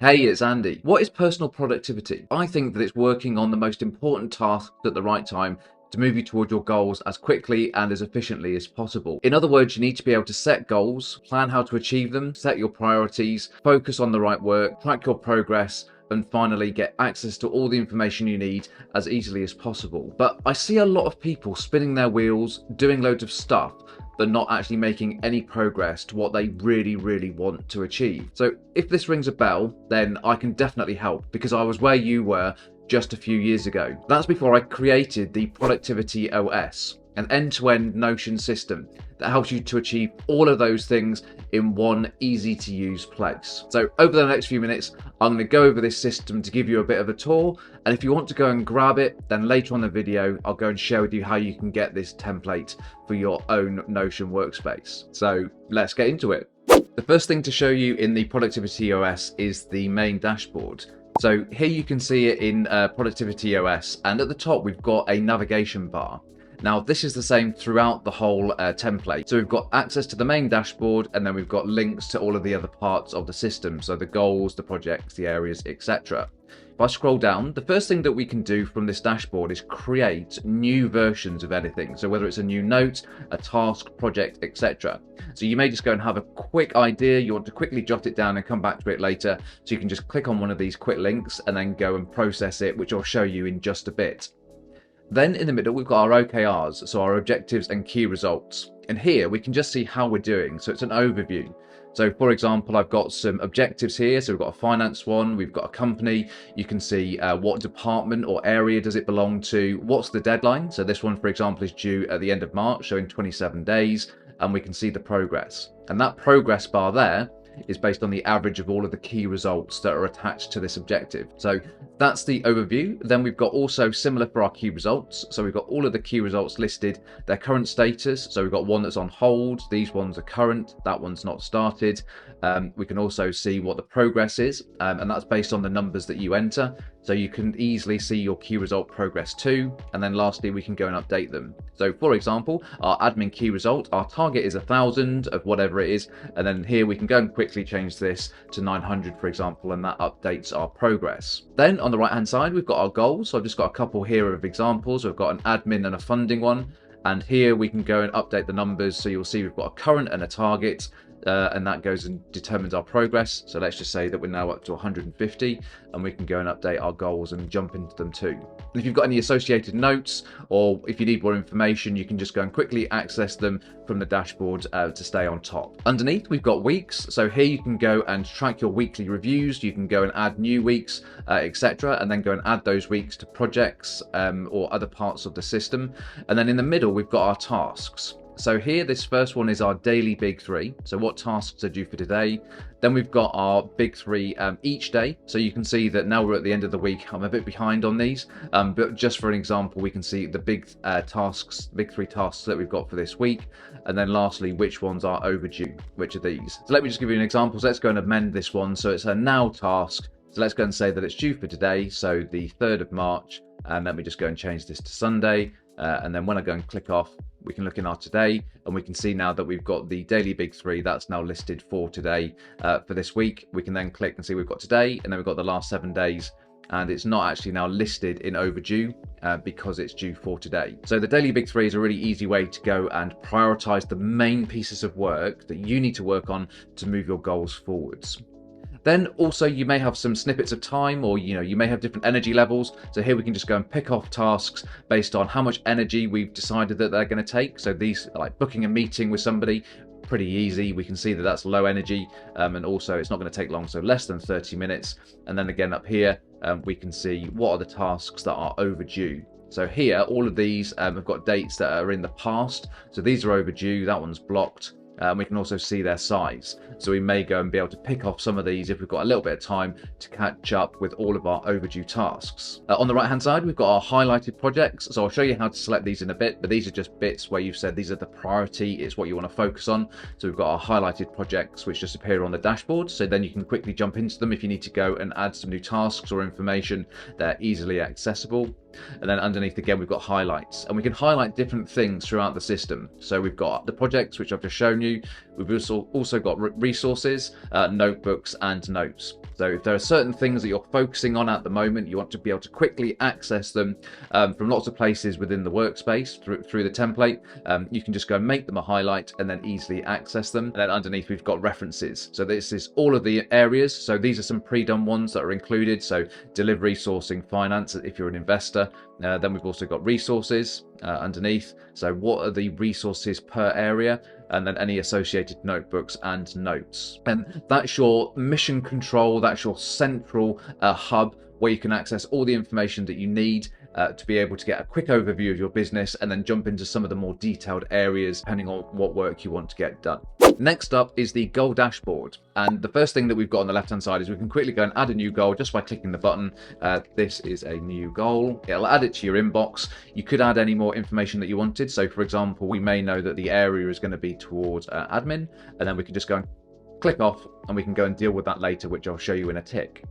Hey, it's Andy. What is personal productivity? I think that it's working on the most important tasks at the right time to move you toward your goals as quickly and as efficiently as possible. In other words, you need to be able to set goals, plan how to achieve them, set your priorities, focus on the right work, track your progress, and finally get access to all the information you need as easily as possible. But I see a lot of people spinning their wheels, doing loads of stuff, but not actually making any progress to what they really want to achieve. So if this rings a bell, then I can definitely help because I was where you were just a few years ago. That's before I created the Productivity OS, an end-to-end Notion system that helps you to achieve all of those things in one easy to use place. So over the next few minutes, I'm going to go over this system to give you a bit of a tour. And if you want to go and grab it, then later on the video, I'll go and share with you how you can get this template for your own Notion workspace. So let's get into it. The first thing to show you in the Productivity OS is the main dashboard. So here you can see it in Productivity OS, and at the top we've got a navigation bar. Now this is the same throughout the whole template. So we've got access to the main dashboard, and then we've got links to all of the other parts of the system. So the goals, the projects, the areas, etc. If I scroll down, the first thing that we can do from this dashboard is create new versions of anything. So whether it's a new note, a task, project, etc. So you may just go and have a quick idea. You want to quickly jot it down and come back to it later. So you can just click on one of these quick links and then go and process it, which I'll show you in just a bit. Then in the middle, we've got our OKRs, so our objectives and key results. And here we can just see how we're doing. So it's an overview. So for example, I've got some objectives here. So we've got a finance one, we've got a company. You can see what department or area does it belong to, what's the deadline. So this one, for example, is due at the end of March, so in 27 days, and we can see the progress. And that progress bar there is based on the average of all of the key results that are attached to this objective. So that's the overview. Then we've got also similar for our key results. So we've got all of the key results listed, their current status. So we've got one that's on hold. These ones are current. That one's not started. We can also see what the progress is, and that's based on the numbers that you enter. So you can easily see your key result progress too. And then lastly, we can go and update them. So for example, our admin key result, our target is 1,000 of whatever it is. And then here we can go and quickly change this to 900, for example, and that updates our progress. Then on the right hand side, we've got our goals. So I've just got a couple here of examples. We've got an admin and a funding one. And here we can go and update the numbers. So you'll see we've got a current and a target. And that goes and determines our progress. So let's just say that we're now up to 150, and we can go and update our goals and jump into them too. And if you've got any associated notes, or if you need more information, you can just go and quickly access them from the dashboard to stay on top. Underneath, we've got weeks. So here you can go and track your weekly reviews. You can go and add new weeks, etc., and then go and add those weeks to projects or other parts of the system. And then in the middle, we've got our tasks. So here, this first one is our daily big three. So what tasks are due for today? Then we've got our big three each day. So you can see that now we're at the end of the week. I'm a bit behind on these, but just for an example, we can see the big three tasks that we've got for this week. And then lastly, which ones are overdue, which are these. So let me just give you an example. So let's go and amend this one. So it's a now task. So let's go and say that it's due for today. So the 3rd of March. And let me just go and change this to Sunday. And then when I go and click off, we can look in our today, and we can see now that we've got the daily big three that's now listed for today for this week. We can then click and see we've got today, and then we've got the last 7 days, and it's not actually now listed in overdue because it's due for today. So the daily big three is a really easy way to go and prioritize the main pieces of work that you need to work on to move your goals forwards. Then also you may have some snippets of time, or you may have different energy levels. So here we can just go and pick off tasks based on how much energy we've decided that they're going to take. So these, like booking a meeting with somebody, pretty easy. We can see that that's low energy, and also it's not going to take long, so less than 30 minutes. And then again up here, we can see what are the tasks that are overdue. So here, all of these have got dates that are in the past. So these are overdue, that one's blocked. We can also see their size. So we may go and be able to pick off some of these if we've got a little bit of time to catch up with all of our overdue tasks. On the right hand side, we've got our highlighted projects. So I'll show you how to select these in a bit, but these are just bits where you've said these are the priority, it's what you want to focus on. So we've got our highlighted projects, which just appear on the dashboard. So then you can quickly jump into them if you need to go and add some new tasks or information. They're easily accessible. And then underneath again, we've got highlights, and we can highlight different things throughout the system. So we've got the projects, which I've just shown you. We've also got resources, notebooks, and notes. So if there are certain things that you're focusing on at the moment, you want to be able to quickly access them from lots of places within the workspace through the template, you can just go and make them a highlight and then easily access them. And then underneath we've got references. So this is all of the areas. So these are some pre-done ones that are included. So delivery, sourcing, finance, if you're an investor. Then we've also got resources underneath. So what are the resources per area? And then any associated notebooks and notes. And that's your mission control, that's your central hub where you can access all the information that you need to be able to get a quick overview of your business and then jump into some of the more detailed areas depending on what work you want to get done. Next up is the goal dashboard. And the first thing that we've got on the left-hand side is we can quickly go and add a new goal just by clicking the button. This is a new goal. It'll add it to your inbox. You could add any more information that you wanted. So for example, we may know that the area is going to be towards admin, and then we can just go and click off and we can go and deal with that later, which I'll show you in a tick.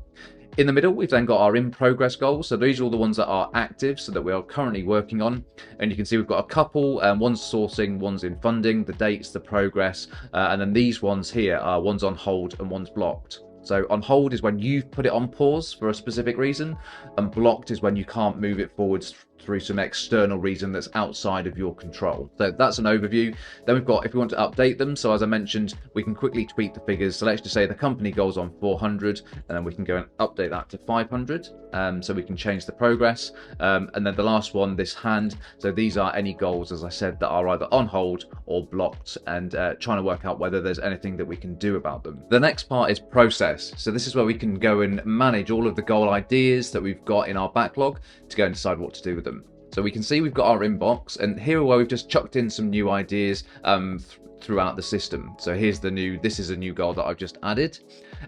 In the middle, we've then got our in-progress goals. So these are all the ones that are active, so that we are currently working on. And you can see we've got a couple, one's sourcing, one's in funding, the dates, the progress, and then these ones here are one's on hold and one's blocked. So on hold is when you've put it on pause for a specific reason, and blocked is when you can't move it forwards through some external reason that's outside of your control. So that's an overview. Then we've got, if we want to update them, so as I mentioned, we can quickly tweak the figures. So let's just say the company goal's on 400, and then we can go and update that to 500. So we can change the progress. And then the last one, this hand. So these are any goals, as I said, that are either on hold or blocked, and trying to work out whether there's anything that we can do about them. The next part is process. So this is where we can go and manage all of the goal ideas that we've got in our backlog to go and decide what to do with them. So we can see we've got our inbox, and here where we've just chucked in some new ideas throughout the system. So here's this is a new goal that I've just added.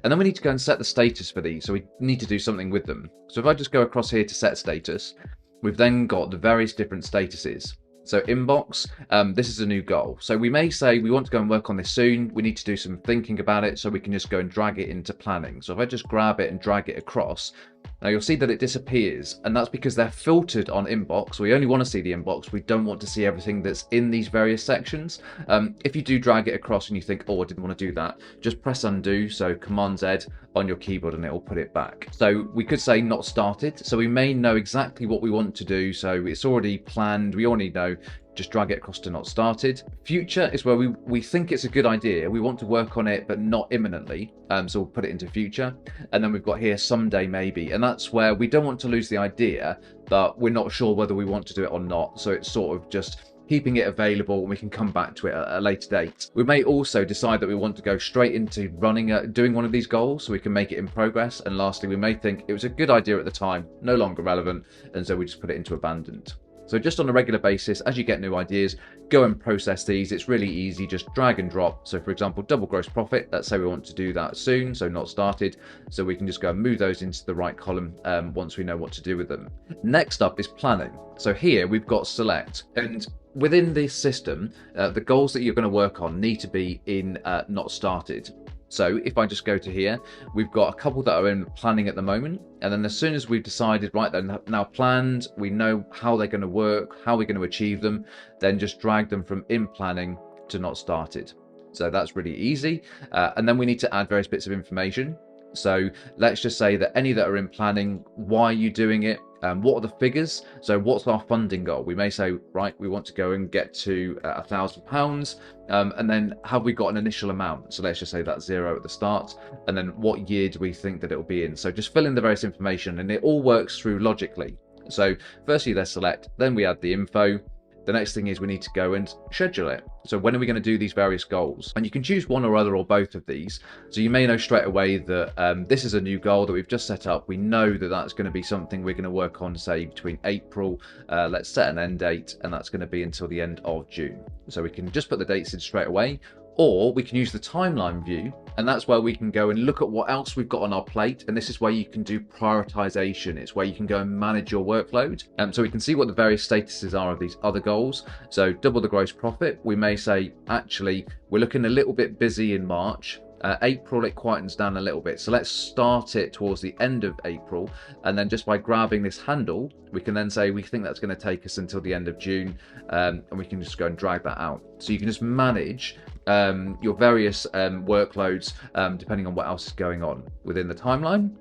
And then we need to go and set the status for these. So we need to do something with them. So if I just go across here to set status, we've then got the various different statuses. So inbox, this is a new goal. So we may say we want to go and work on this soon. We need to do some thinking about it, so we can just go and drag it into planning. So if I just grab it and drag it across, now you'll see that it disappears, and that's because they're filtered on inbox. We only want to see the inbox. We don't want to see everything that's in these various sections. If you do drag it across and you think, oh, I didn't want to do that, just press undo. So Command Z on your keyboard and it will put it back. So we could say not started. So we may know exactly what we want to do. So it's already planned. We already know. Just drag it across to not started. Future is where we think it's a good idea. We want to work on it, but not imminently. So we'll put it into future. And then we've got here someday maybe. And that's where we don't want to lose the idea, but we're not sure whether we want to do it or not. So it's sort of just keeping it available, and we can come back to it at a later date. We may also decide that we want to go straight into doing one of these goals, so we can make it in progress. And lastly, we may think it was a good idea at the time, no longer relevant, and so we just put it into abandoned. So just on a regular basis, as you get new ideas, go and process these. It's really easy, just drag and drop. So for example, double gross profit, let's say we want to do that soon, so not started. So we can just go and move those into the right column once we know what to do with them. Next up is planning. So here we've got select, and within this system, the goals that you're going to work on need to be in not started. So if I just go to here, we've got a couple that are in planning at the moment. And then as soon as we've decided, right, they're now planned, we know how they're going to work, how we're going to achieve them, then just drag them from in planning to not started. So that's really easy. And then we need to add various bits of information. So let's just say that any that are in planning, why are you doing it? What are the figures? So what's our funding goal? We may say, right, we want to go and get to £1,000, and then have we got an initial amount? So let's just say that's 0 at the start, and then what year do we think that it will be in? So just fill in the various information, and it all works through logically. So firstly, there's select, then we add the info. The next thing is we need to go and schedule it. So when are we going to do these various goals? And you can choose one or other or both of these. So you may know straight away that this is a new goal that we've just set up. We know that that's going to be something we're going to work on, say, between April. Let's set an end date, and that's going to be until the end of June. So we can just put the dates in straight away. Or we can use the timeline view, and that's where we can go and look at what else we've got on our plate. And this is where you can do prioritization. It's where you can go and manage your workload. So we can see what the various statuses are of these other goals. So double the gross profit. We may say, actually, we're looking a little bit busy in March. April, it quietens down a little bit. So let's start it towards the end of April. And then just by grabbing this handle, we can then say we think that's going to take us until the end of June. And we can just go and drag that out. So you can just manage your various workloads, depending on what else is going on within the timeline.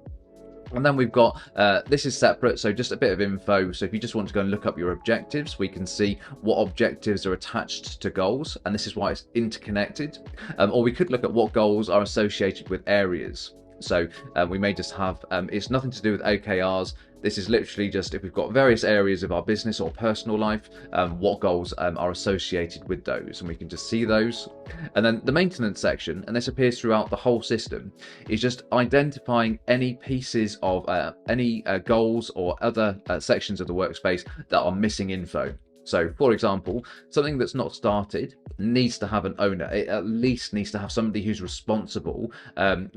And then we've got, this is separate, so just a bit of info. So if you just want to go and look up your objectives, we can see what objectives are attached to goals, and this is why it's interconnected. Or we could look at what goals are associated with areas. So we may just have, it's nothing to do with OKRs. This is literally just if we've got various areas of our business or personal life, what goals are associated with those, and we can just see those. And then the maintenance section, and this appears throughout the whole system, is just identifying any pieces of any goals or other sections of the workspace that are missing info. So, for example, something that's not started needs to have an owner. It at least needs to have somebody who's responsible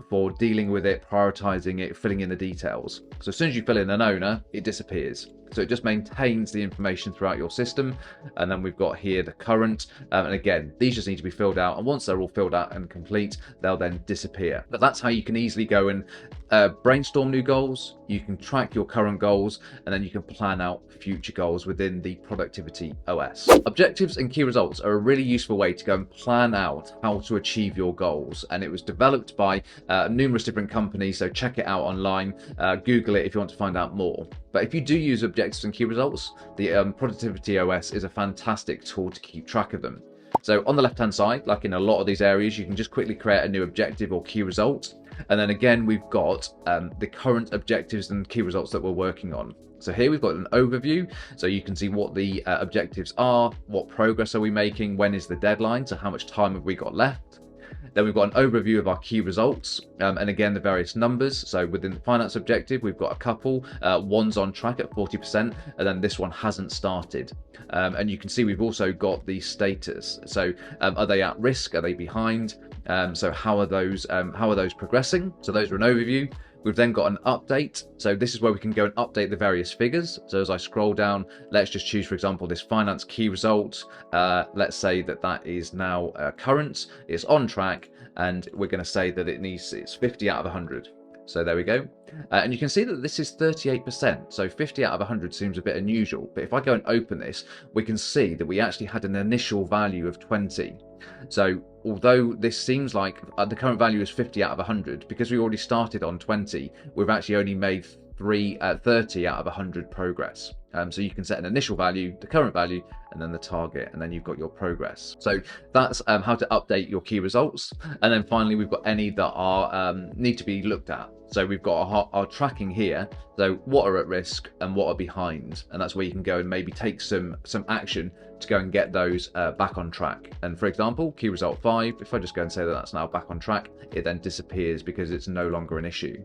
for dealing with it, prioritizing it, filling in the details. So as soon as you fill in an owner, it disappears. So it just maintains the information throughout your system. And then we've got here the current. And again, these just need to be filled out. And once they're all filled out and complete, they'll then disappear. But that's how you can easily go and brainstorm new goals. You can track your current goals, and then you can plan out future goals within the Productivity OS. Objectives and key results are a really useful way to go and plan out how to achieve your goals. And it was developed by numerous different companies. So check it out online, Google it if you want to find out more. But if you do use objectives and key results, the Productivity OS is a fantastic tool to keep track of them. So on the left-hand side, like in a lot of these areas, you can just quickly create a new objective or key result. And then again, we've got the current objectives and key results that we're working on. So here we've got an overview, so you can see what the objectives are, what progress are we making, when is the deadline, so how much time have we got left. Then we've got an overview of our key results, and again the various numbers. So within the finance objective, we've got a couple. One's on track at 40%, and then this one hasn't started. And you can see we've also got the status. So are they at risk? Are they behind? So how are those progressing? So those are an overview. We've then got an update. So this is where we can go and update the various figures. So as I scroll down, let's just choose, for example, this finance key result. Let's say that is now current, it's on track, and we're going to say that it's 50 out of 100. So there we go. And you can see that this is 38%. So 50 out of 100 seems a bit unusual. But if I go and open this, we can see that we actually had an initial value of 20. So although this seems like the current value is 50 out of 100, because we already started on 20, we've actually only made 30 out of 100 progress. So you can set an initial value, the current value, and then the target, and then you've got your progress. So that's how to update your key results. And then finally, we've got any that are need to be looked at. So we've got our tracking here. So what are at risk and what are behind, and that's where you can go and maybe take some action to go and get those back on track. And for example, key result 5, if I just go and say that that's now back on track, it then disappears because it's no longer an issue.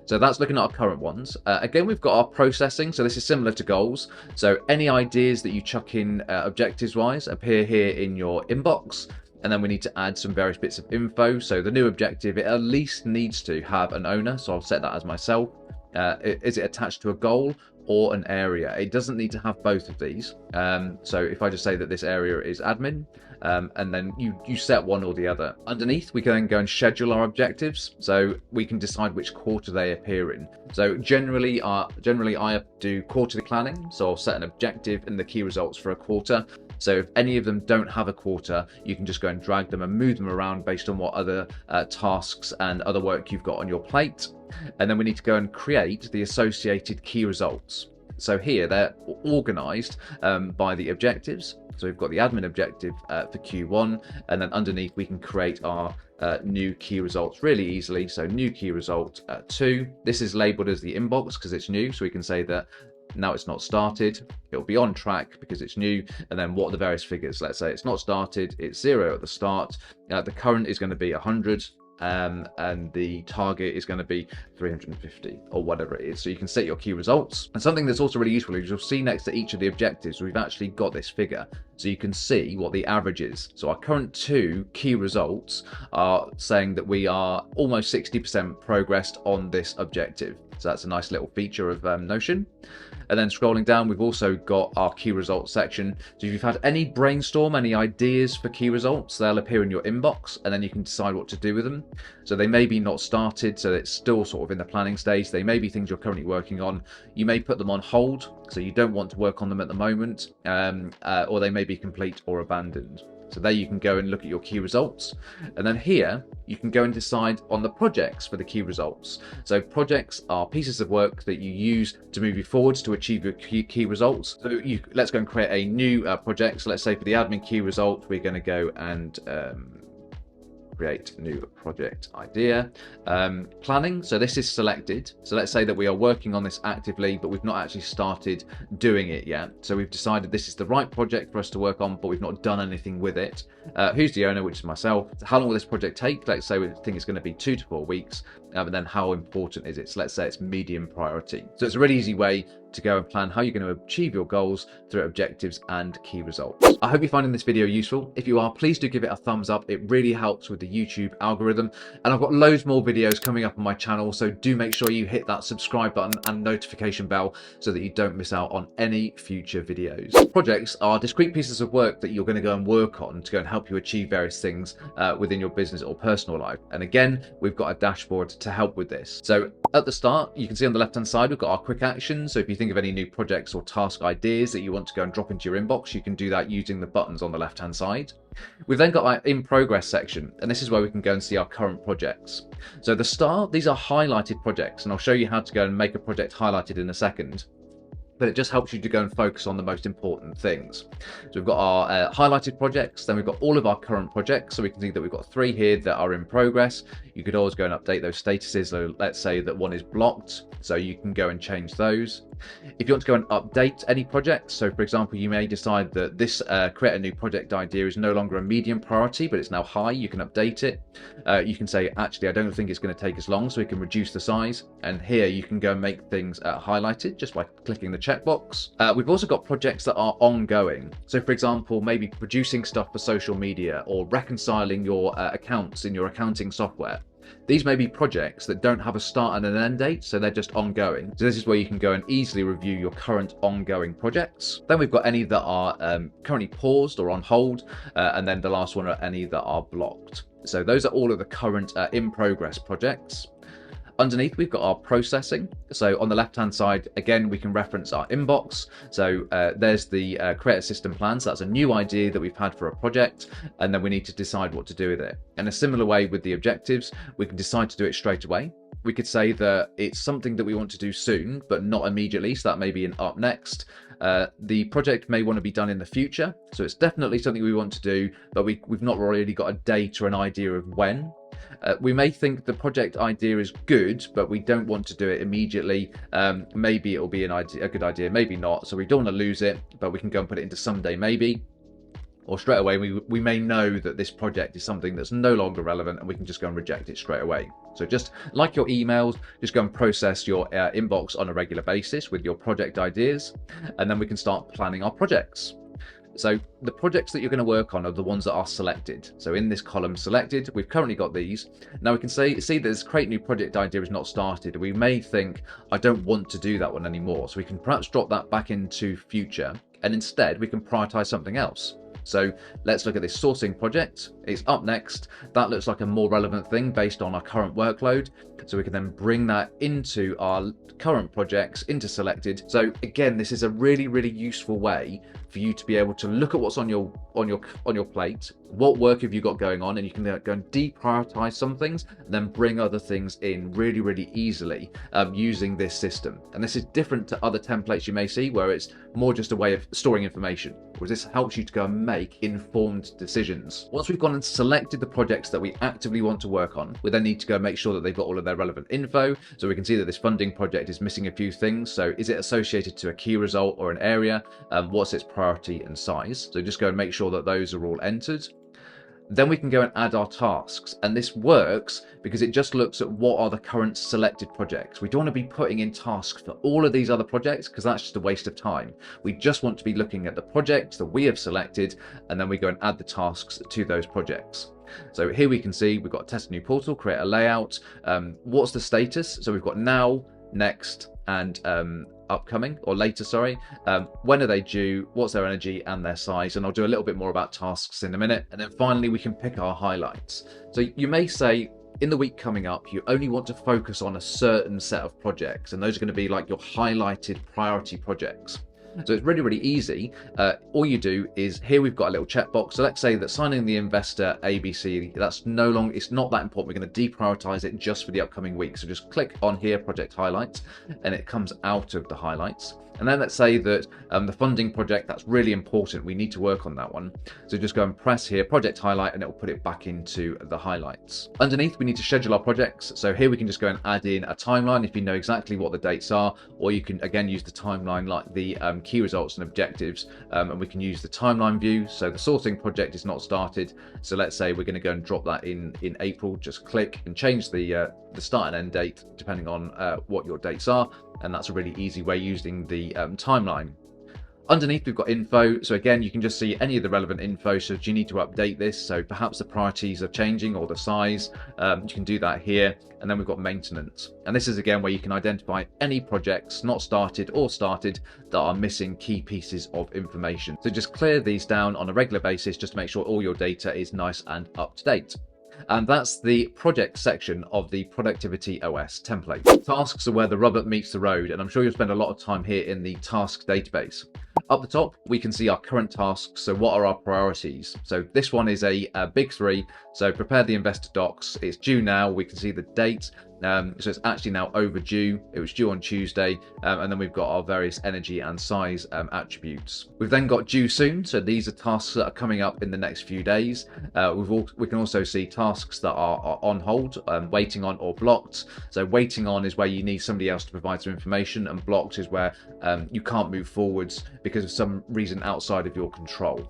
So that's looking at our current ones. Again, we've got our processing. So this is similar to goals. So any ideas that you chuck in objectives wise appear here in your inbox. And then we need to add some various bits of info. So the new objective, it at least needs to have an owner. So I'll set that as myself. Is it attached to a goal or an area? It doesn't need to have both of these. So if I just say that this area is admin, and then you set one or the other. Underneath, we can then go and schedule our objectives, so we can decide which quarter they appear in. So generally I do quarterly planning, so I'll set an objective and the key results for a quarter. So if any of them don't have a quarter, you can just go and drag them and move them around based on what other tasks and other work you've got on your plate. And then we need to go and create the associated key results. So here they're organized by the objectives. So we've got the admin objective for Q1, and then underneath we can create our new key results really easily. So new key result 2. This is labeled as the inbox because it's new. So we can say that now it's not started, it'll be on track because it's new, and then what are the various figures? Let's say it's not started, it's 0 at the start, the current is going to be 100, and the target is going to be 350 or whatever it is. So you can set your key results. And something that's also really useful is you'll see next to each of the objectives, we've actually got this figure. So you can see what the average is. So our current 2 key results are saying that we are almost 60% progressed on this objective. So that's a nice little feature of Notion. And then scrolling down, we've also got our key results section. So if you've had any brainstorm, any ideas for key results, they'll appear in your inbox, and then you can decide what to do with them. So they may be not started, so it's still sort of in the planning stage. They may be things you're currently working on. You may put them on hold, so you don't want to work on them at the moment, or they may be complete or abandoned. So there you can go and look at your key results. And then here you can go and decide on the projects for the key results. So projects are pieces of work that you use to move you forwards to achieve your key results. So let's go and create a new project. So let's say for the admin key result, we're going to go and create new project idea. Planning, so this is selected. So let's say that we are working on this actively, but we've not actually started doing it yet. So we've decided this is the right project for us to work on, but we've not done anything with it. Who's the owner, which is myself. How long will this project take? Let's say we think it's going to be 2 to 4 weeks. And then how important is it? So let's say it's medium priority. So it's a really easy way to go and plan how you're going to achieve your goals through objectives and key results. I hope you're finding this video useful. If you are, please do give it a thumbs up. It really helps with the YouTube algorithm. And I've got loads more videos coming up on my channel, so do make sure you hit that subscribe button and notification bell so that you don't miss out on any future videos. Projects are discrete pieces of work that you're going to go and work on to go and help you achieve various things within your business or personal life. And again, we've got a dashboard to help with this. So at the start, you can see on the left-hand side, we've got our quick actions. So if you think of any new projects or task ideas that you want to go and drop into your inbox, you can do that using the buttons on the left-hand side. We've then got our in progress section, and this is where we can go and see our current projects. So the start, these are highlighted projects, and I'll show you how to go and make a project highlighted in a second. But it just helps you to go and focus on the most important things. So we've got our highlighted projects, then we've got all of our current projects. So we can see that we've got 3 here that are in progress. You could always go and update those statuses. So let's say that one is blocked, so you can go and change those. If you want to go and update any projects, so for example, you may decide that this create a new project idea is no longer a medium priority, but it's now high, you can update it. You can say, actually, I don't think it's going to take as long, so we can reduce the size. And here you can go and make things highlighted just by clicking the checkbox. We've also got projects that are ongoing. So for example, maybe producing stuff for social media or reconciling your accounts in your accounting software. These may be projects that don't have a start and an end date, so they're just ongoing. So this is where you can go and easily review your current ongoing projects. Then we've got any that are currently paused or on hold, and then the last one are any that are blocked. So those are all of the current in progress projects. Underneath, we've got our processing. So on the left-hand side, again, we can reference our inbox. So there's the create a system plan. So that's a new idea that we've had for a project, and then we need to decide what to do with it. In a similar way with the objectives, we can decide to do it straight away. We could say that it's something that we want to do soon, but not immediately. So that may be an up next. The project may want to be done in the future. So it's definitely something we want to do, but we've not really got a date or an idea of when. We may think the project idea is good, but we don't want to do it immediately. Maybe it'll be a good idea, maybe not. So we don't want to lose it, but we can go and put it into someday maybe. Or straight away, we may know that this project is something that's no longer relevant, and we can just go and reject it straight away. So just like your emails, just go and process your inbox on a regular basis with your project ideas, and then we can start planning our projects. So the projects that you're going to work on are the ones that are selected. So in this column selected, we've currently got these. Now we can see that this create new project idea is not started. We may think, I don't want to do that one anymore. So we can perhaps drop that back into future, and instead we can prioritize something else. So let's look at this sourcing project. It's up next. That looks like a more relevant thing based on our current workload. So we can then bring that into our current projects, into selected. So again, this is a really, really useful way for you to be able to look at what's on your plate. What work have you got going on? And you can go and deprioritize some things and then bring other things in really, really easily using this system. And this is different to other templates you may see where it's more just a way of storing information, whereas this helps you to go and make informed decisions. Once we've gone and selected the projects that we actively want to work on, we then need to go and make sure that they've got all of their relevant info. So we can see that this funding project is missing a few things. So is it associated to a key result or an area? What's its priority and size? So just go and make sure that those are all entered. Then we can go and add our tasks, and this works because it just looks at what are the current selected projects. We don't want to be putting in tasks for all of these other projects because that's just a waste of time. We just want to be looking at the projects that we have selected, and then we go and add the tasks to those projects. So here we can see we've got test a new portal, create a layout. What's the status? So we've got now, next, and upcoming, or later, sorry. When are they due? What's their energy and their size? And I'll do a little bit more about tasks in a minute. And then finally, we can pick our highlights. So you may say, in the week coming up, you only want to focus on a certain set of projects, and those are going to be like your highlighted priority projects. So it's really, really easy. All you do is, here we've got a little checkbox. So let's say that signing the investor ABC, that's no longer, it's not that important. We're going to deprioritize it just for the upcoming week. So just click on here, project highlights, and it comes out of the highlights. And then let's say that the funding project, that's really important. We need to work on that one. So just go and press here, project highlight, and it will put it back into the highlights. Underneath, we need to schedule our projects. So here we can just go and add in a timeline if you know exactly what the dates are, or you can again use the timeline like the key results and objectives, and we can use the timeline view. So the sourcing project is not started. So let's say we're going to go and drop that in April. Just click and change the start and end date depending on what your dates are. And that's a really easy way using the timeline. Underneath, we've got info. So again, you can just see any of the relevant info. So do you need to update this? So perhaps the priorities are changing or the size. You can do that here. And then we've got maintenance. And this is again where you can identify any projects not started or started that are missing key pieces of information. So just clear these down on a regular basis just to make sure all your data is nice and up to date. And that's the project section of the Productivity OS template. Tasks are where the rubber meets the road, and I'm sure you'll spend a lot of time here in the tasks database. Up the top, we can see our current tasks. So what are our priorities? So this one is a big three. So prepare the investor docs. It's due now. We can see the date. So it's actually now overdue. It was due on Tuesday. And then we've got our various energy and size attributes. We've then got due soon. So these are tasks that are coming up in the next few days. We can also see tasks that are on hold, waiting on, or blocked. So waiting on is where you need somebody else to provide some information, and blocked is where you can't move forwards because of some reason outside of your control.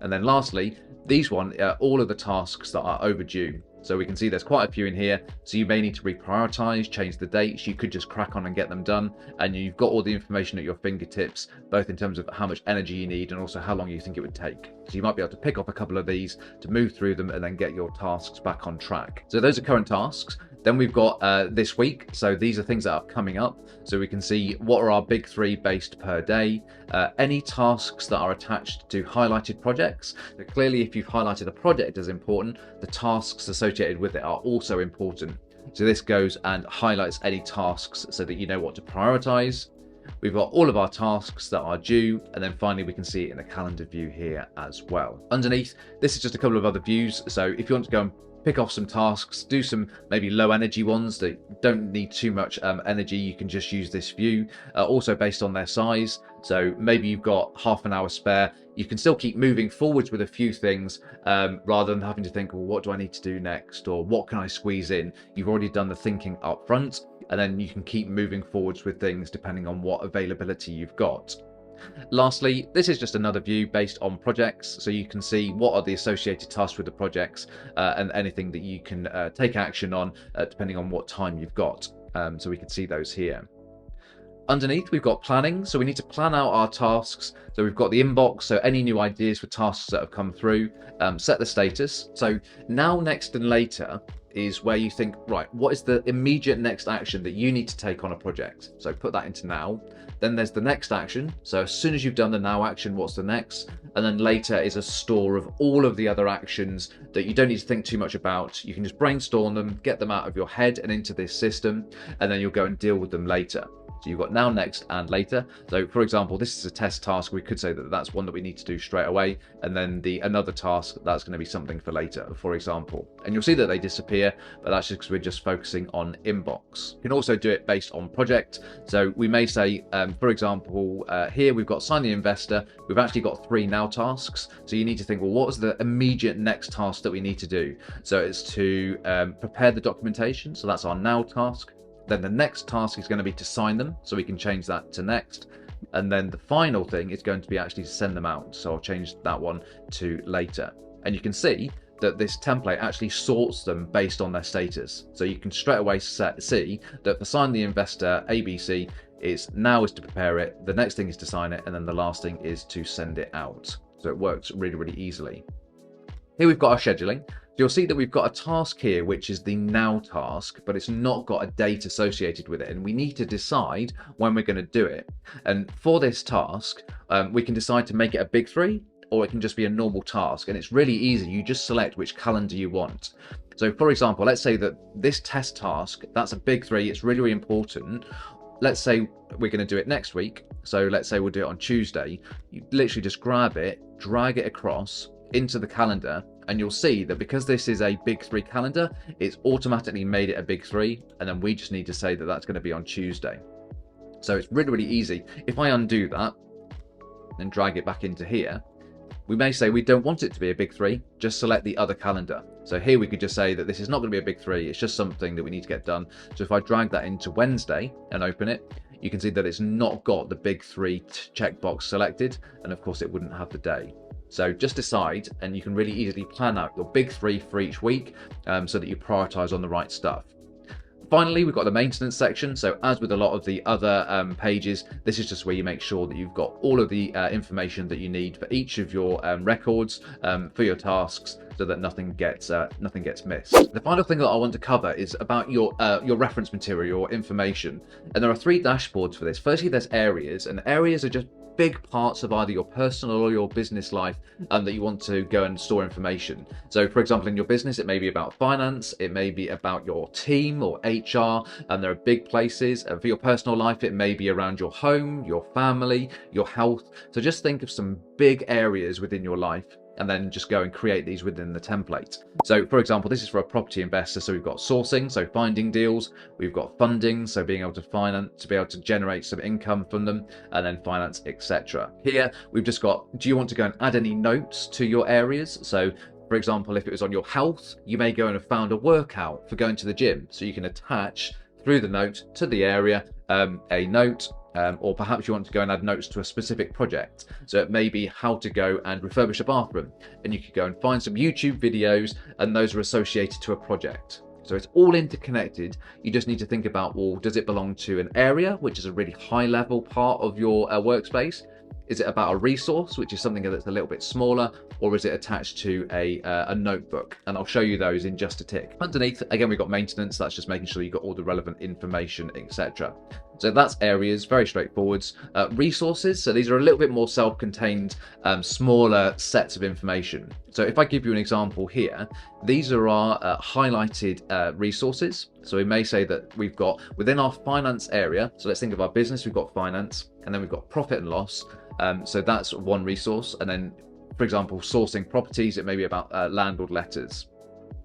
And then lastly, these one are all of the tasks that are overdue. So we can see there's quite a few in here. So you may need to reprioritize, change the dates. You could just crack on and get them done. And you've got all the information at your fingertips, both in terms of how much energy you need and also how long you think it would take. So you might be able to pick up a couple of these to move through them and then get your tasks back on track. So those are current tasks. Then we've got this week. So these are things that are coming up. So we can see what are our big three based per day. Any tasks that are attached to highlighted projects. So clearly, if you've highlighted a project as important, the tasks associated with it are also important. So this goes and highlights any tasks so that you know what to prioritize. We've got all of our tasks that are due, and then finally we can see it in the calendar view here as well. Underneath, this is just a couple of other views. So if you want to go and pick off some tasks, do some maybe low energy ones that don't need too much energy, you can just use this view, also based on their size. So maybe you've got half an hour spare, you can still keep moving forwards with a few things rather than having to think, well, what do I need to do next, or what can I squeeze in? You've already done the thinking up front, and then you can keep moving forwards with things depending on what availability you've got. Lastly, this is just another view based on projects, so you can see what are the associated tasks with the projects and anything that you can take action on depending on what time you've got. So we can see those here. Underneath, we've got planning, so we need to plan out our tasks. So we've got the inbox, so any new ideas for tasks that have come through, set the status. So now, next, and later is where you think, right, what is the immediate next action that you need to take on a project? So put that into now. Then there's the next action. So as soon as you've done the now action, what's the next? And then later is a store of all of the other actions that you don't need to think too much about. You can just brainstorm them, get them out of your head and into this system, and then you'll go and deal with them later. So you've got now, next, and later. So for example, this is a test task. We could say that that's one that we need to do straight away. And then another task, that's going to be something for later, for example. And you'll see that they disappear, but that's just because we're just focusing on inbox. You can also do it based on project. So we may say, for example, here we've got sign the investor. We've actually got 3 now tasks. So you need to think, well, what is the immediate next task that we need to do? So it's to prepare the documentation. So that's our now task. Then the next task is going to be to sign them, so we can change that to next. And then the final thing is going to be actually to send them out. So I'll change that one to later. And you can see that this template actually sorts them based on their status. So you can straight away see that for sign the investor ABC, now is to prepare it, the next thing is to sign it, and then the last thing is to send it out. So it works really, really easily. Here we've got our scheduling. You'll see that we've got a task here, which is the now task, but it's not got a date associated with it. And we need to decide when we're going to do it. And for this task, we can decide to make it a big 3, or it can just be a normal task. And it's really easy. You just select which calendar you want. So for example, let's say that this test task, that's a big 3. It's really, really important. let's say we're going to do it next week. So let's say we'll do it on Tuesday. You literally just grab it, drag it across into the calendar, and you'll see that because this is a big 3 calendar, it's automatically made it a big 3, and then we just need to say that that's going to be on Tuesday. So it's really, really easy. If I undo that and drag it back into here, we may say we don't want it to be a big 3, just select the other calendar. So here we could just say that this is not going to be a big 3, it's just something that we need to get done. So if I drag that into Wednesday and open it, you can see that it's not got the big 3 checkbox selected, and of course it wouldn't have the day. So just decide, and you can really easily plan out your big 3 for each week, so that you prioritize on the right stuff. Finally, we've got the maintenance section. So as with a lot of the other pages, this is just where you make sure that you've got all of the information that you need for each of your records, for your tasks, so that nothing gets missed. The final thing that I want to cover is about your reference material or information. And there are 3 dashboards for this. Firstly, there's areas, and areas are just big parts of either your personal or your business life that you want to go and store information. So for example, in your business, it may be about finance, it may be about your team or HR, and there are big places. For your personal life, it may be around your home, your family, your health. So just think of some big areas within your life, and then just go and create these within the template. So for example, this is for a property investor. So we've got sourcing, so finding deals. We've got funding, so being able to finance, to be able to generate some income from them, and then finance, etc. Here, we've just got, do you want to go and add any notes to your areas? So for example, if it was on your health, you may go and have found a workout for going to the gym. So you can attach through the note to the area, a note, or perhaps you want to go and add notes to a specific project. So it may be how to go and refurbish a bathroom, and you could go and find some YouTube videos, and those are associated to a project. So it's all interconnected. You just need to think about, well, does it belong to an area, which is a really high level part of your workspace? Is it about a resource, which is something that's a little bit smaller, or is it attached to a notebook? And I'll show you those in just a tick. Underneath, again, we've got maintenance. That's just making sure you've got all the relevant information, etc. So that's areas, very straightforward. Resources, so these are a little bit more self-contained, smaller sets of information. So if I give you an example here, these are our highlighted resources. So we may say that we've got within our finance area, so let's think of our business, we've got finance, and then we've got profit and loss. So that's one resource. And then, for example, sourcing properties, it may be about landlord letters.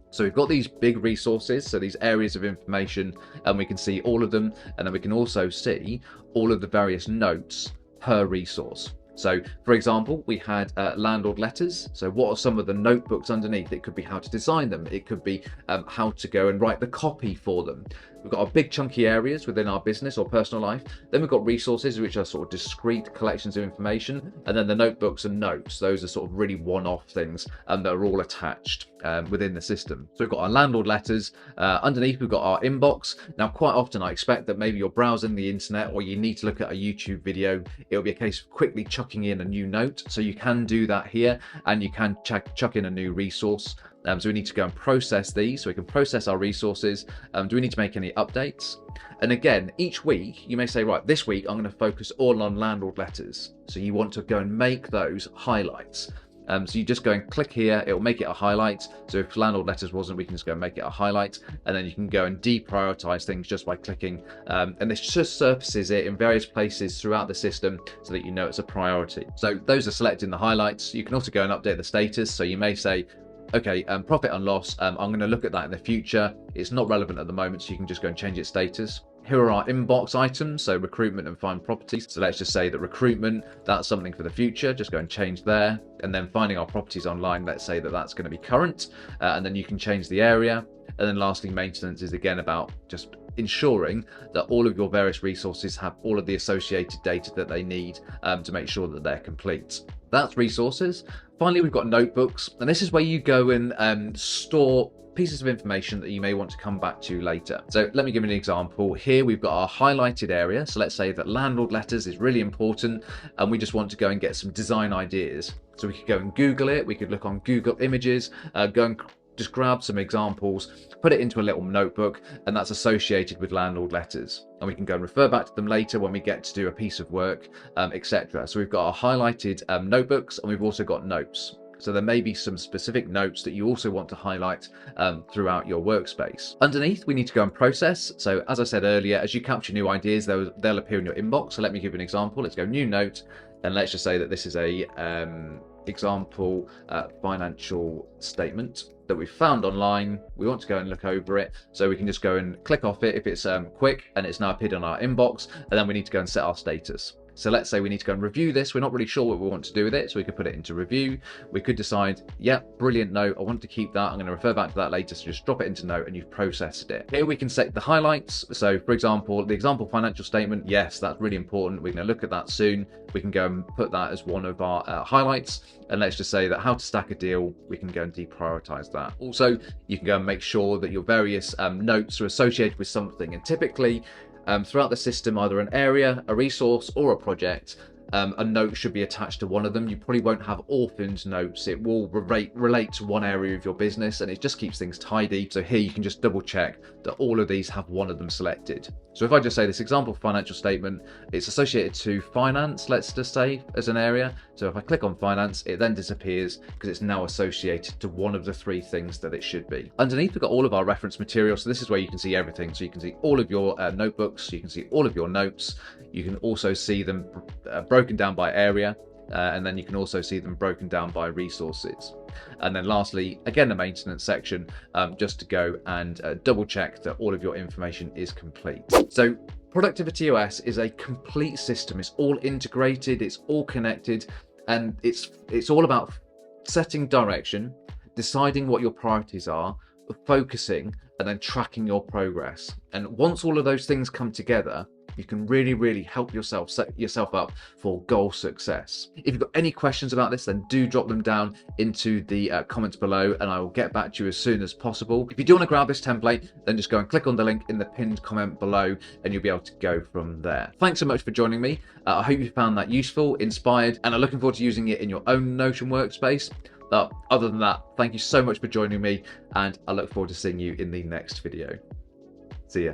So we've got these big resources, so these areas of information, and we can see all of them. And then we can also see all of the various notes per resource. So for example, we had landlord letters. So what are some of the notebooks underneath? It could be how to design them. It could be how to go and write the copy for them. We've got our big chunky areas within our business or personal life. Then we've got resources, which are sort of discrete collections of information. And then the notebooks and notes, those are sort of really one-off things that are all attached within the system. So we've got our landlord letters. Underneath, we've got our inbox. Now, quite often I expect that maybe you're browsing the internet or you need to look at a YouTube video. It'll be a case of quickly chucking in a new note. So you can do that here, and you can chuck in a new resource. So we need to go and process these, so we can process our resources. Do we need to make any updates? And again, each week you may say, right, this week I'm going to focus all on landlord letters. So you want to go and make those highlights. So you just go and click here, it will make it a highlight. So if landlord letters wasn't, we can just go and make it a highlight, and then you can go and deprioritize things just by clicking. And this just surfaces it in various places throughout the system so that you know it's a priority. So those are selected in the highlights. You can also go and update the status. So you may say, okay, profit and loss, I'm going to look at that in the future. It's not relevant at the moment, so you can just go and change its status. Here are our inbox items, so recruitment and find properties. So let's just say that recruitment, that's something for the future. Just go and change there. And then finding our properties online, let's say that that's going to be current. And then you can change the area. And then lastly, maintenance is again about just ensuring that all of your various resources have all of the associated data that they need to make sure that they're complete. That's resources. Finally, we've got notebooks, and this is where you go and store pieces of information that you may want to come back to later. So let me give you an example. Here we've got our highlighted area. So let's say that landlord letters is really important, and we just want to go and get some design ideas. So we could go and Google it. We could look on Google Images, go and just grab some examples, put it into a little notebook, and that's associated with landlord letters. And we can go and refer back to them later when we get to do a piece of work, etc. So we've got our highlighted notebooks, and we've also got notes. So there may be some specific notes that you also want to highlight throughout your workspace. Underneath, we need to go and process. So as I said earlier, as you capture new ideas, they'll appear in your inbox. So let me give you an example. Let's go new note, and let's just say that this is a example financial statement that we found online. We want to go and look over it, so we can just go and click off it if it's quick, and it's now appeared on our inbox, and then we need to go and set our status. So let's say we need to go and review this. We're not really sure what we want to do with it, so we could put it into review. We could decide, yeah, brilliant note, I want to keep that, I'm going to refer back to that later, so just drop it into note and you've processed it. Here we can set the highlights. So for example, the example financial statement, yes, that's really important, we're going to look at that soon. We can go and put that as one of our highlights, and let's just say that how to stack a deal, we can go and deprioritize that. Also, you can go and make sure that your various notes are associated with something, and typically throughout the system, either an area, a resource, or a project, a note should be attached to one of them. You probably won't have orphaned notes. It will relate to one area of your business, and it just keeps things tidy. So here you can just double check that all of these have one of them selected. So if I just say this example financial statement, it's associated to finance, let's just say, as an area. So if I click on finance, it then disappears because it's now associated to one of the 3 things that it should be. Underneath, we've got all of our reference material. So this is where you can see everything. So you can see all of your notebooks, you can see all of your notes. You can also see them broken down by area, and then you can also see them broken down by resources. And then lastly, again, the maintenance section, just to go and double check that all of your information is complete. So Productivity OS is a complete system. It's all integrated, it's all connected, and it's all about setting direction, deciding what your priorities are, focusing, and then tracking your progress. And once all of those things come together, you can really help yourself set yourself up for goal success. If you've got any questions about this, then do drop them down into the comments below, and I will get back to you as soon as possible. If you do want to grab this template, then just go and click on the link in the pinned comment below, and you'll be able to go from there. Thanks so much for joining me. I hope you found that useful, inspired, and I'm looking forward to using it in your own Notion workspace. Other than that, thank you so much for joining me, and I look forward to seeing you in the next video. See ya.